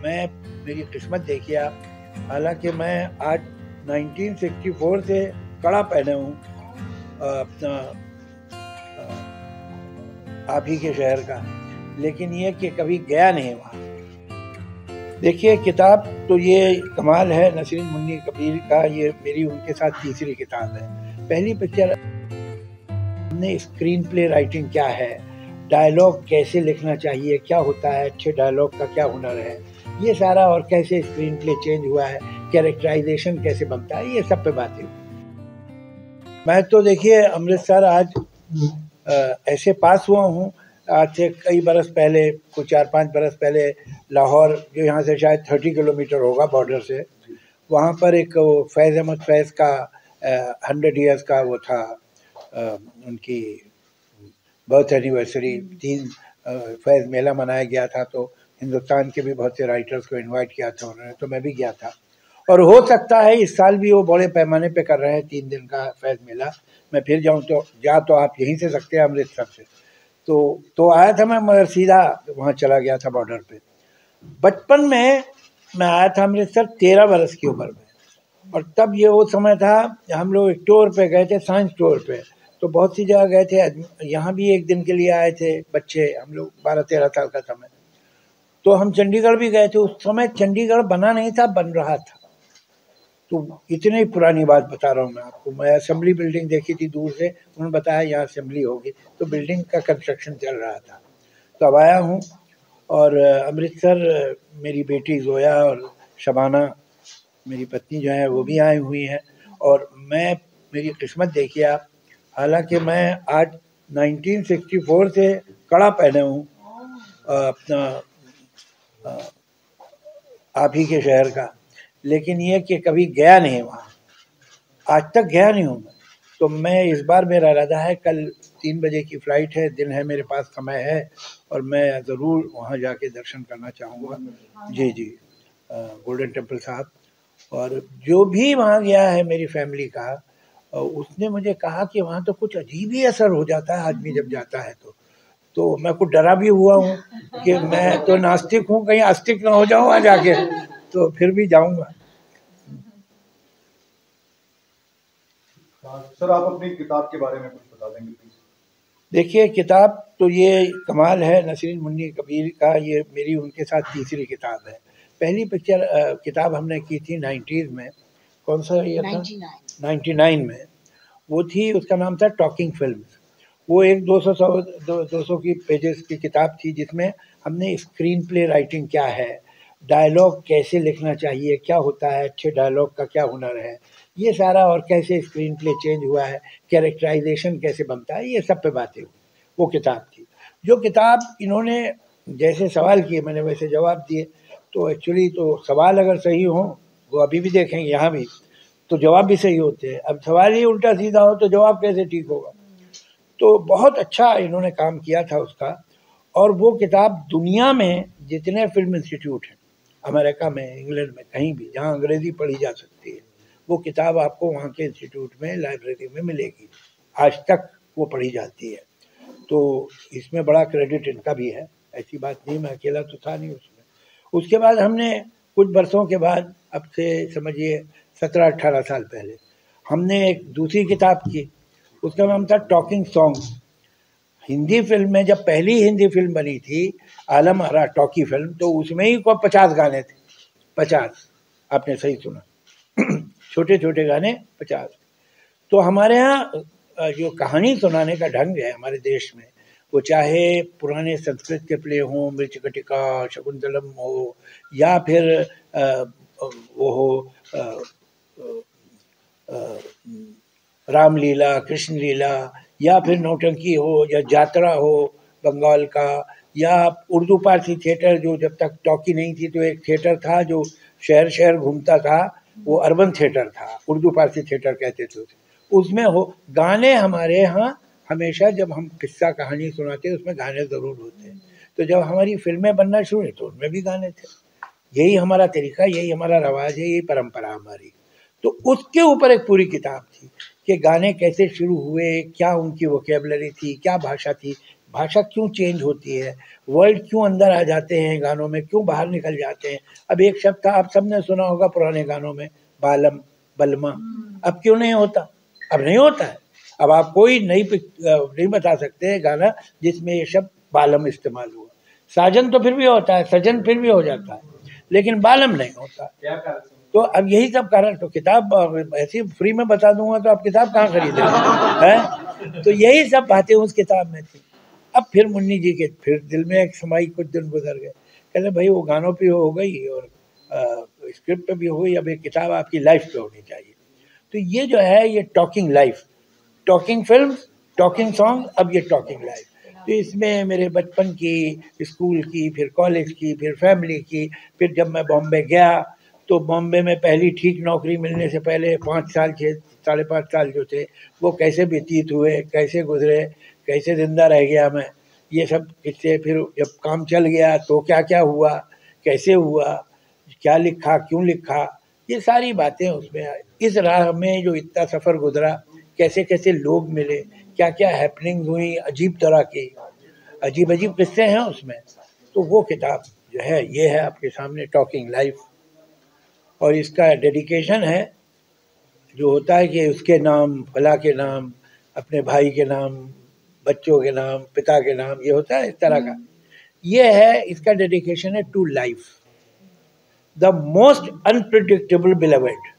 मैं मेरी किस्मत देखिए आप, हालांकि मैं आज 1964 से कड़ा पहने हूँ अपना आप ही के शहर का, लेकिन ये कि कभी गया नहीं वहाँ। देखिए किताब तो ये कमाल है नसीरुद्दीन मुन्नी कबीर का, ये मेरी उनके साथ तीसरी किताब है। पहली पिक्चर हमने स्क्रीन प्ले राइटिंग क्या है, डायलॉग कैसे लिखना चाहिए, क्या होता है, अच्छे डायलॉग का क्या हुनर है, ये सारा, और कैसे स्क्रीन प्ले चेंज हुआ है, कैरेक्टराइजेशन कैसे बनता है, ये सब पे बातें हुई। मैं तो देखिए अमृतसर आज ऐसे पास हुआ हूँ, आज से कई बरस पहले, कुछ 4-5 बरस पहले लाहौर, जो यहाँ से शायद 30 किलोमीटर होगा बॉर्डर से, वहाँ पर एक फैज़ अहमद फैज़ का 100 ईयर्स का वो था, उनकी बर्थ एनिवर्सरी, 3 फैज़ मेला मनाया गया था। तो हिंदुस्तान के भी बहुत से राइटर्स को इनवाइट किया था उन्होंने, तो मैं भी गया था। और हो सकता है इस साल भी वो बड़े पैमाने पे कर रहे हैं 3 दिन का फैज़ मेला। मैं फिर जाऊँ तो तो आप यहीं से सकते हैं अमृतसर से। तो आया था मैं, मगर सीधा वहाँ चला गया था बॉर्डर पे। बचपन में मैं आया था अमृतसर 13 बरस की उम्र में, और तब ये वो समय था, हम लोग एक टूर पे गए थे, साइंस टूर पे। तो बहुत सी जगह गए थे, यहाँ भी एक दिन के लिए आए थे बच्चे, हम लोग 12-13 साल का समय। तो हम चंडीगढ़ भी गए थे, उस समय चंडीगढ़ बना नहीं था, बन रहा था। तो इतनी पुरानी बात बता रहा हूँ मैं आपको। मैं असेंबली बिल्डिंग देखी थी दूर से, उन्होंने बताया यहाँ असेंबली होगी, तो बिल्डिंग का कंस्ट्रक्शन चल रहा था। तो अब आया हूँ, और अमृतसर मेरी बेटी जोया और शबाना मेरी पत्नी जो है वो भी आई हुई हैं। और मैं मेरी किस्मत देखिए आप, हालांकि मैं आज 1964 से कड़ा पहने हूँ अपना आप ही के शहर का, लेकिन ये कि कभी गया नहीं वहाँ, आज तक गया नहीं हूँ मैं। तो मैं इस बार, मेरा इरादा है, कल 3 बजे की फ़्लाइट है, दिन है, मेरे पास समय है, और मैं ज़रूर वहाँ जाके दर्शन करना चाहूँगा। जी जी, गोल्डन टेम्पल साहब। और जो भी वहाँ गया है मेरी फैमिली का, उसने मुझे कहा कि वहाँ तो कुछ अजीब ही असर हो जाता है आदमी जब जाता है तो मैं कुछ डरा भी हुआ हूँ कि मैं तो नास्तिक हूँ, कहीं आस्तिक ना हो जाऊँ वहाँ जाके, तो फिर भी जाऊँगा। सर, आप अपनी किताब के बारे में कुछ बता देंगे प्लीज? देखिए किताब तो ये कमाल है नसीरुद्दीन मुन्नी कबीर का, ये मेरी उनके साथ तीसरी किताब है। पहली पिक्चर किताब हमने की थी 90s में, कौन सा ईयर था? 99 में। वो थी, उसका नाम था टॉकिंग फिल्म्स। वो एक 200 की पेजेस की किताब थी, जिसमें हमने स्क्रीन प्ले राइटिंग क्या है, डायलॉग कैसे लिखना चाहिए, क्या होता है, अच्छे डायलॉग का क्या हुनर है, ये सारा, और कैसे स्क्रीन प्ले चेंज हुआ है, कैरेक्टराइजेशन कैसे बनता है, ये सब पे बातें हुई। वो किताब थी। जो किताब इन्होंने जैसे सवाल किए मैंने वैसे जवाब दिए। तो एक्चुअली तो सवाल अगर सही हो, वो अभी भी देखेंगे यहाँ भी, तो जवाब भी सही होते हैं। अब सवाल ही उल्टा सीधा हो तो जवाब कैसे ठीक होगा? तो बहुत अच्छा इन्होंने काम किया था उसका। और वो किताब दुनिया में जितने फिल्म इंस्टीट्यूट हैं, अमेरिका में, इंग्लैंड में, कहीं भी जहाँ अंग्रेज़ी पढ़ी जा सकती है, वो किताब आपको वहाँ के इंस्टीट्यूट में, लाइब्रेरी में मिलेगी। आज तक वो पढ़ी जाती है। तो इसमें बड़ा क्रेडिट इनका भी है, ऐसी बात नहीं, मैं अकेला तो था नहीं उसमें। उसके बाद हमने कुछ बरसों के बाद, अब से समझिए 17-18 साल पहले, हमने एक दूसरी किताब की, उसका नाम था टॉकिंग सॉन्ग्स। हिंदी फिल्म में जब पहली हिंदी फिल्म बनी थी, आलम आरा टॉकी फिल्म, तो उसमें ही को 50 गाने थे। 50, आपने सही सुना, छोटे छोटे गाने 50। तो हमारे यहाँ जो कहानी सुनाने का ढंग है हमारे देश में, वो चाहे पुराने संस्कृत के प्ले हों, मृच्छकटिका, शकुंतलम हो, या फिर वो हो रामलीला, कृष्ण लीला, या फिर नौटंकी हो, या जात्रा हो बंगाल का, या उर्दू पारसी थिएटर, जो जब तक टॉकी नहीं थी तो एक थिएटर था जो शहर शहर घूमता था, वो अर्बन थिएटर था, उर्दू पारसी थिएटर कहते थे उसे। उसमें हो गाने, हमारे यहाँ हमेशा जब हम किस्सा कहानी सुनाते हैं उसमें गाने ज़रूर होते हैं। तो जब हमारी फिल्में बनना शुरू हुई तो उनमें भी गाने थे। यही हमारा तरीका, यही हमारा रवाज है, यही परंपरा हमारी। तो उसके ऊपर एक पूरी किताब थी कि गाने कैसे शुरू हुए, क्या उनकी वोकेबलरी थी, क्या भाषा थी, भाषा क्यों चेंज होती है, वर्ड क्यों अंदर आ जाते हैं गानों में, क्यों बाहर निकल जाते हैं। अब एक शब्द था, आप सबने सुना होगा पुराने गानों में, बालम, बलमा, अब क्यों नहीं होता, अब नहीं होता है। अब आप कोई नहीं बता सकते गाना जिसमें ये शब्द बालम इस्तेमाल हुआ। साजन तो फिर भी होता है, सजन फिर भी हो जाता है, लेकिन बालम नहीं होता। क्या कारण? तो अब यही सब कारण, तो किताब ऐसी फ्री में बता दूंगा तो आप किताब कहाँ खरीदेंगे हैं? तो यही सब बातें उस किताब में थी। अब फिर मुन्नी जी के फिर दिल में एक समाई, कुछ दिन गुजर गए, कहते भाई वो गानों पे हो गई और स्क्रिप्ट पे भी हो गई, अब एक किताब आपकी लाइफ पे होनी चाहिए। तो ये जो है ये talking life, talking film, talking song, अब ये टॉकिंग लाइफ। तो इसमें मेरे बचपन की, स्कूल की, फिर कॉलेज की, फिर फैमिली की, फिर जब मैं बॉम्बे गया तो बॉम्बे में पहली ठीक नौकरी मिलने से पहले 5 साल 5.5 साल जो थे वो कैसे व्यतीत हुए, कैसे गुजरे, कैसे ज़िंदा रह गया मैं, ये सब किस्से। फिर जब काम चल गया तो क्या क्या हुआ, कैसे हुआ, क्या लिखा, क्यों लिखा, ये सारी बातें उसमें। इस राह में जो इतना सफ़र गुजरा, कैसे कैसे लोग मिले, क्या क्या हैपनिंग हुई, अजीब तरह की अजीब अजीब किस्से हैं उसमें। तो वो किताब जो है ये है आपके सामने, टॉकिंग लाइफ। और इसका डेडिकेशन है जो होता है कि उसके नाम, फला के नाम, अपने भाई के नाम, बच्चों के नाम, पिता के नाम, ये होता है इस तरह का। ये है, इसका डेडिकेशन है to life, the most unpredictable beloved.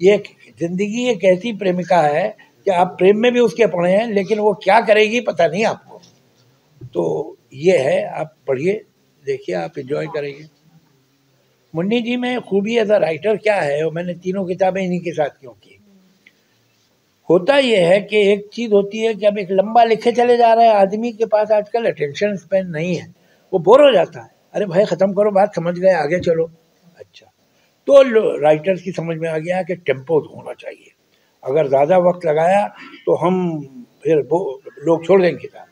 ये जिंदगी एक ऐसी प्रेमिका है कि आप प्रेम में भी उसके पड़े हैं, लेकिन वो क्या करेगी पता नहीं आपको। तो ये है, आप पढ़िए, देखिए, आप एंजॉय करेंगे। मुन्नी जी में खूबी एज अ राइटर क्या है, और मैंने तीनों किताबें इन्हीं के साथ क्यों की। होता यह है कि एक चीज़ होती है कि अब एक लंबा लिखे चले जा रहा है, आदमी के पास आजकल अटेंशन स्पेन नहीं है, वो बोर हो जाता है। अरे भाई ख़त्म करो बात, समझ गए, आगे चलो। अच्छा, तो राइटर्स की समझ में आ गया कि टेम्पो होना चाहिए, अगर ज़्यादा वक्त लगाया तो हम फिर वो लोग छोड़ देंगे किताब,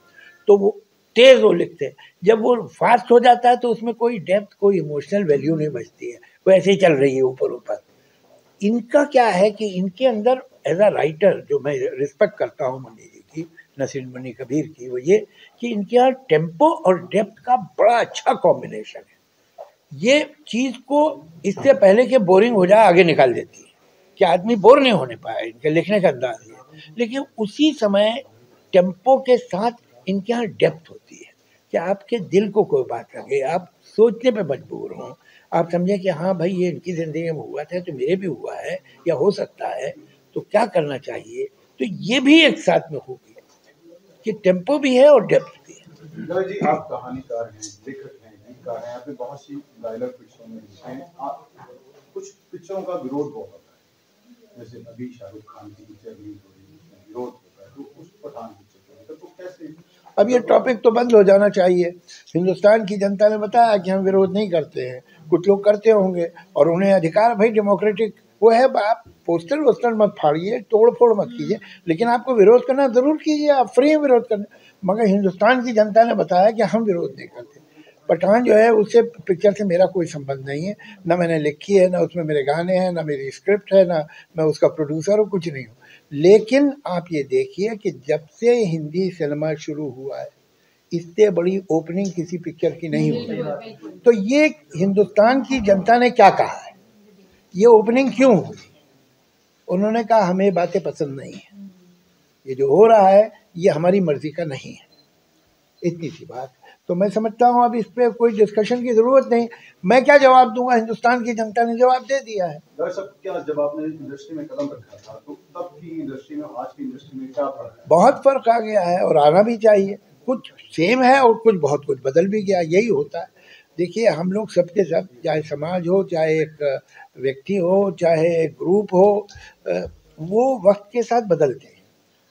तो वो तेज़ वो लिखते हैं। जब वो फास्ट हो जाता है तो उसमें कोई डेप्थ, कोई इमोशनल वैल्यू नहीं बचती है, वो ऐसे ही चल रही है ऊपर ऊपर। इनका क्या है कि इनके अंदर एज अ राइटर, जो मैं रिस्पेक्ट करता हूँ मुन्नी जी की, नसीरुद्दीन मुन्नी कबीर की, वो ये कि इनके यहाँ टेम्पो और डेप्थ का बड़ा अच्छा कॉम्बिनेशन है। ये चीज़ को इससे पहले कि बोरिंग हो जाए आगे निकाल देती है, कि आदमी बोर नहीं होने पाया, इनके लिखने का अंदाज है। लेकिन उसी समय टेम्पो के साथ इनके यहाँ डेप्थ होती है कि आपके दिल को कोई बात लगे, आप सोचने पे मजबूर हों, आप समझें कि हाँ भाई ये इनकी ज़िंदगी में हुआ था तो मेरे भी हुआ है या हो सकता है, तो क्या करना चाहिए। तो ये भी एक साथ में खूबी है कि टेम्पो भी है और डेप्थ भी है। जी, आप कहानीकार हैं, लेखक हैं, गीतकार हैं, आपने बहुत सी डायलॉग पिक्चरों में लिखे हैं। कुछ पिक्चरों का विरोध बहुत होता है, जैसे अभी शाहरुख खान की पिक्चर रिलीज हो रही है, उसमें विरोध होता है, तो उस पठान पिक्चर को लेकर तो कैसे? अब ये टॉपिक तो बंद हो जाना चाहिए। हिंदुस्तान की जनता ने बताया कि हम विरोध नहीं करते हैं, कुछ लोग करते होंगे और उन्हें अधिकार, भाई डेमोक्रेटिक वो है। आप पोस्टर वोस्टर मत फाड़िए, तोड़ फोड़ मत कीजिए, लेकिन आपको विरोध करना ज़रूर कीजिए, आप फ्री हैं विरोध करने। मगर हिंदुस्तान की जनता ने बताया कि हम विरोध नहीं करते। पठान जो है उससे, पिक्चर से मेरा कोई संबंध नहीं है, ना मैंने लिखी है, ना उसमें मेरे गाने हैं, ना मेरी स्क्रिप्ट है, ना मैं उसका प्रोड्यूसर हूँ, कुछ नहीं हूँ। लेकिन आप ये देखिए कि जब से हिंदी सिनेमा शुरू हुआ है, इससे बड़ी ओपनिंग किसी पिक्चर की नहीं हुई। तो ये हिंदुस्तान की जनता ने क्या कहा है, ये ओपनिंग क्यों हुई? उन्होंने कहा हमें ये बातें पसंद नहीं है, ये जो हो रहा है ये हमारी मर्जी का नहीं है, इतनी सी बात। तो मैं समझता हूँ अब इस पर कोई डिस्कशन की ज़रूरत नहीं। मैं क्या जवाब दूंगा, हिंदुस्तान की जनता ने जवाब दे दिया है। दर्शक, क्या जब आपने इंडस्ट्री में कदम रखा था तो तब की इंडस्ट्री में आज की इंडस्ट्री में क्या फर्क है? बहुत फ़र्क आ गया है और आना भी चाहिए। कुछ सेम है और कुछ बहुत कुछ बदल भी गया, यही होता है। देखिए हम लोग सबके सब, चाहे समाज हो, चाहे एक व्यक्ति हो, चाहे एक ग्रुप हो, वो वक्त के साथ बदलते हैं।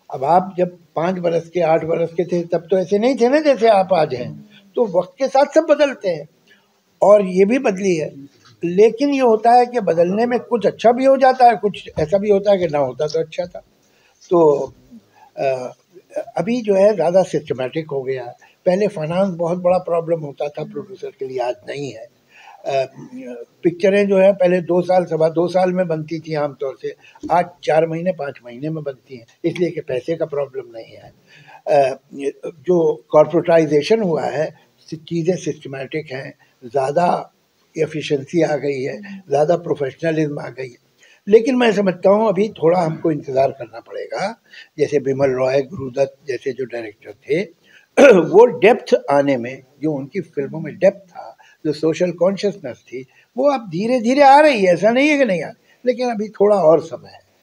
अब आप जब 5 बरस के, 8 बरस के थे तब तो ऐसे नहीं थे ना जैसे आप आज हैं। तो वक्त के साथ सब बदलते हैं और ये भी बदली है। लेकिन ये होता है कि बदलने में कुछ अच्छा भी हो जाता है, कुछ ऐसा भी होता है कि ना होता तो अच्छा था। तो अभी जो है ज़्यादा सिस्टमेटिक हो गया। पहले फाइनेंस बहुत बड़ा प्रॉब्लम होता था प्रोड्यूसर के लिए, आज नहीं है। पिक्चरें जो है पहले 2 साल, सवा 2 साल में बनती थी आमतौर से, आज 4 महीने 5 महीने में बनती हैं, इसलिए कि पैसे का प्रॉब्लम नहीं है। जो कॉर्पोरेटाइजेशन हुआ है, चीज़ें सिस्टमेटिक हैं, ज़्यादा एफिशिएंसी आ गई है, ज़्यादा प्रोफेशनलिज्म आ गई है। लेकिन मैं समझता हूँ अभी थोड़ा हमको इंतज़ार करना पड़ेगा। जैसे बिमल रॉय, गुरुदत्त जैसे जो डायरेक्टर थे वो डेप्थ आने में, जो उनकी फिल्मों में डेप्थ था, जो सोशल कॉन्शियसनेस थी, वो अब धीरे धीरे आ रही है, ऐसा नहीं है कि नहीं आ रही, लेकिन अभी थोड़ा और समय है।